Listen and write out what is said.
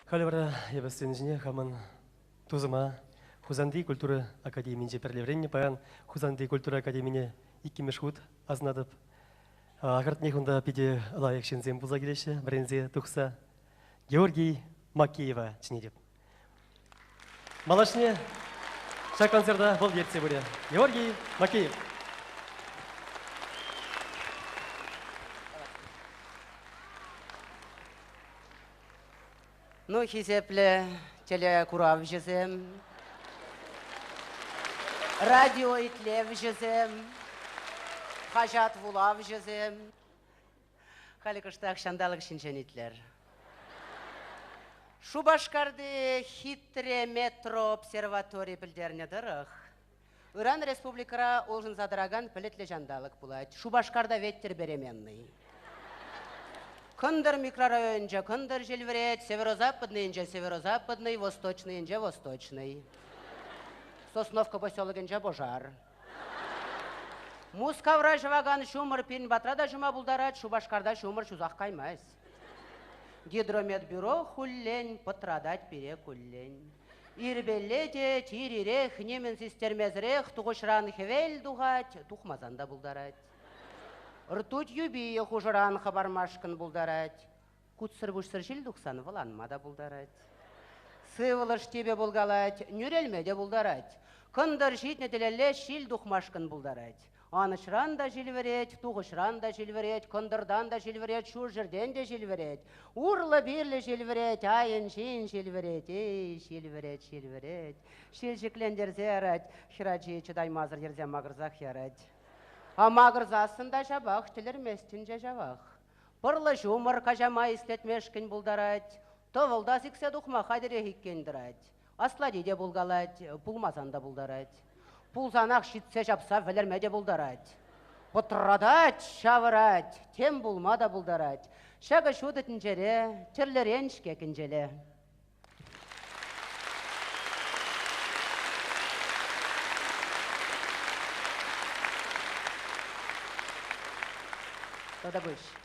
Халевара ебестенжіне хамын тузыма Хузанды культура академиинче перлевренне паян Хузанды культура академине 2 мешхут азнадып. Агартне хунда пиде лайык шензем булза келеші, брензе тухса Георгий Макеева чинедеп. Малашне ша концерта бол ертсе bude. Георгий Макеев. Ну, хизепле телекурав жезем, радио итлев жезем, хажат вулав жезем, халикыштак шандалык шинчен итлер. Шубашкарды хитре метро обсерваторий билдерне дырых. Иран республикара олжын задыраган пілетле жандалык булать. Шубашкарда ветер беременный. Кындыр микрорайонжа кындыр желверет, северо-западный инже северо-западный, восточный инже восточный. Сосновка поселогынжа божар. Мускавра жываган шумыр пин батрада жума булдарат, Шубашкарда шумыр чузақ каймайс. Гидрометбюро хуллень, патрадать пере куллень. Ирбеллете, тирирех, немен систермезрех, туғышран хевел дугать, тухмазанда булдарать. Ртуть юбие хужыран хабармашкын булдарать. Кутсыр-бушсыр жил духсан валанмада булдарать. Сывылыш тебе булгалать, нүрелмеде булдарать. Кындыр житне телеле шил духмашкын булдарать. Анышран да жилвереть, туғышран да жилвереть, кындырдан да жилвереть, шу жерден де жилвереть. Урлы бирлі жилвереть, айын шин жилвереть, ей, жилвереть, жилвереть. Шилжіклендерзе арать, хирачи чыдаймазыр ерзе мағырзақ ярать. А мағырзасында жабақ, тілерместін жабақ. Пырлы жумыр кажама істетмешкін бұлдарать, товылда сіксе дұқма қадыре хиккендірать. Аслади де бұлгалать, пулмазанда бұлдарать. Пулзанақ шитсе жапса вәлермеде бұлдарать. Пұтырадать, шавырать, тем бұлмада бұлдарать. Шағы шудытын жере, тірлерен шкекін желе. Тогда будешь.